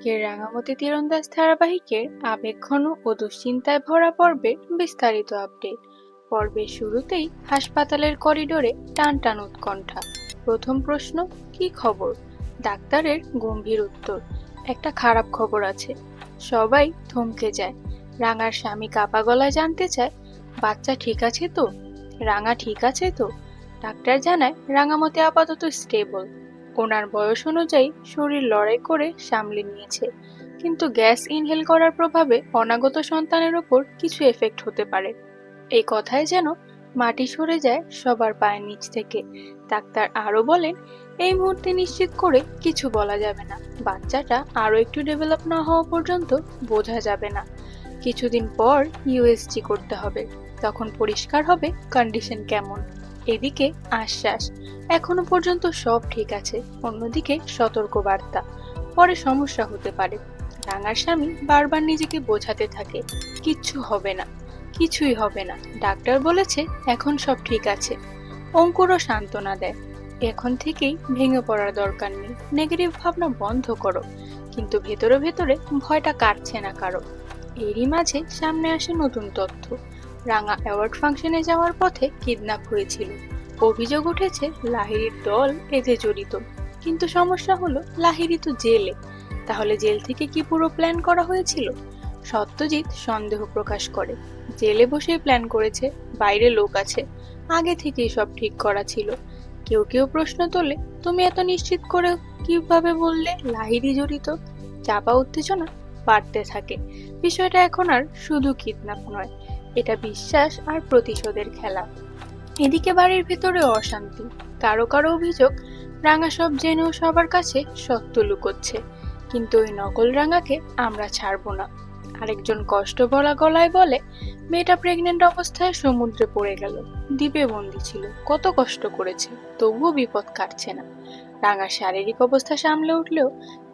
আজকের রাঙামতি তীরন্দাজ ধারাবাহিকের আবেগঘন ও দুশ্চিন্তায় ভরা পর্বের বিস্তারিত আপডেট। পর্বের শুরুতেই হাসপাতালের করিডোরে টান টান উৎকণ্ঠা। প্রথম প্রশ্ন, কি খবর? ডাক্তারের গম্ভীর উত্তর, একটা খারাপ খবর আছে। সবাই থমকে যায়। রাঙার স্বামী কাপা গলায় জানতে চায়, বাচ্চা ঠিক আছে তো? রাঙা ঠিক আছে তো? ডাক্তার জানায় রাঙামতি আপাতত স্টেবল। ওনার বয়স অনুযায়ী শরীর লড়াই করে সামলে নিয়েছে, কিন্তু গ্যাস ইনহেল করার প্রভাবে অনাগত সন্তানের ওপর কিছু এফেক্ট হতে পারে। এই কথায় যেন মাটি সরে যায় সবার পায়ের নিচ থেকে। ডাক্তার আরো বলেন, এই মুহূর্তে নিশ্চিত করে কিছু বলা যাবে না। বাচ্চাটা আরো একটু ডেভেলপ না হওয়া পর্যন্ত বোঝা যাবে না। কিছুদিন পর ইউএসজি করতে হবে, তখন পরিষ্কার হবে কন্ডিশন কেমন। এদিকে আশ্বাস, এখনো পর্যন্ত সব ঠিক আছে। অন্যদিকে সতর্ক বার্তা, পরে সমস্যা হতে পারে। রাঙার স্বামী বারবার নিজেকে বোঝাতে থাকে, কিচ্ছু হবে না, কিছুই হবে না। ডাক্তার বলেছে এখন সব ঠিক আছে। অঙ্কুরও সান্ত্বনা দেয়, এখন থেকেই ভেঙে পড়ার দরকার নেই, নেগেটিভ ভাবনা বন্ধ করো। কিন্তু ভেতরে ভেতরে ভয়টা কাটছে না কারো। এরই মাঝে সামনে আসে নতুন তথ্য। রাঙা অ্যাওয়ার্ড ফাংশনে যাওয়ার পথে কিডন্যাপ হয়েছিল। অভিযোগ উঠেছে লাহিড়ীর দল এতে জড়িত, কিন্তু সমস্যা হলো লাহিড়ী তো জেলে। তাহলে জেল থেকে কি পুরো প্ল্যান করা হয়েছিল? সত্যজিৎ সন্দেহ প্রকাশ করে, জেলে বসেই প্ল্যান করেছে, বাইরে লোক আছে, আগে থেকেই সব ঠিক করা ছিল। কেউ কেউ প্রশ্ন তোলে, তুমি এত নিশ্চিত করে কিভাবে বললে লাহিড়ী জড়িত? চাপা উত্তেজনা বাড়তে থাকে। বিষয়টা এখন আর শুধু কিডন্যাপ নয়, এটা বিশ্বাস আর প্রতিশোধের খেলা। এদিকে বাড়ির ভেতরে অশান্তি। কারো কারো অভিযোগ, রাঙা সব জেনেও সবার কাছে সত্য লুকোচ্ছে। কিন্তু ওই নকল রাঙাকে আমরা ছাড়বো না। আরেকজন কষ্ট ভরা গলায় বলে, মেয়েটা প্রেগনেন্ট অবস্থায় সমুদ্রে পড়ে গেল, দ্বীপে বন্দি ছিল, কত কষ্ট করেছে, তবুও বিপদ কাটছে না। রাঙার শারীরিক অবস্থা সামলে উঠলেও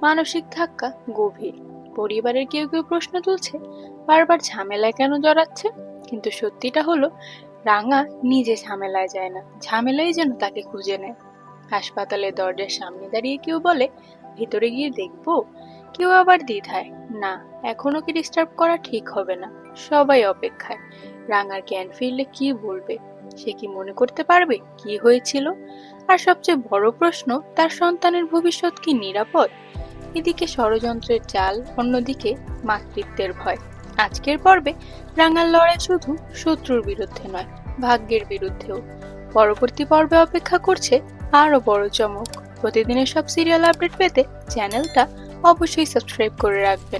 মানসিক ধাক্কা গভীর। পরিবারের কেউ কেউ প্রশ্ন তুলছে, বারবার ঝামেলায় কেন জড়াচ্ছে? কিন্তু সত্যিটা হলো, রাঙা নিজে ঝামেলায় যায় না, ঝামেলাই যেন তাকে খুঁজে নেয়। হাসপাতালের দরজার সামনে দাঁড়িয়ে কেউ বলে, ভেতরে গিয়ে দেখবো। কেউ আবার দ্বিধায়, না, এখনো কি ডিস্টার্ব করা ঠিক হবে না। সবাই অপেক্ষায়। রাঙার জ্ঞান ফিরলে কি বলবে? সে কি মনে করতে পারবে কি হয়েছিল? আর সবচেয়ে বড় প্রশ্ন, তার সন্তানের ভবিষ্যৎ কি নিরাপদ? এদিকে ষড়যন্ত্রের জাল, অন্যদিকে মাতৃত্বের ভয়। আজকের পর্বে রাঙার লড়াই শুধু শত্রুর বিরুদ্ধে নয়, ভাগ্যের বিরুদ্ধেও। পরবর্তী পর্বে অপেক্ষা করছে আরো বড় চমক। প্রতিদিনের সব সিরিয়াল আপডেট পেতে চ্যানেলটা অবশ্যই সাবস্ক্রাইব করে রাখবেন।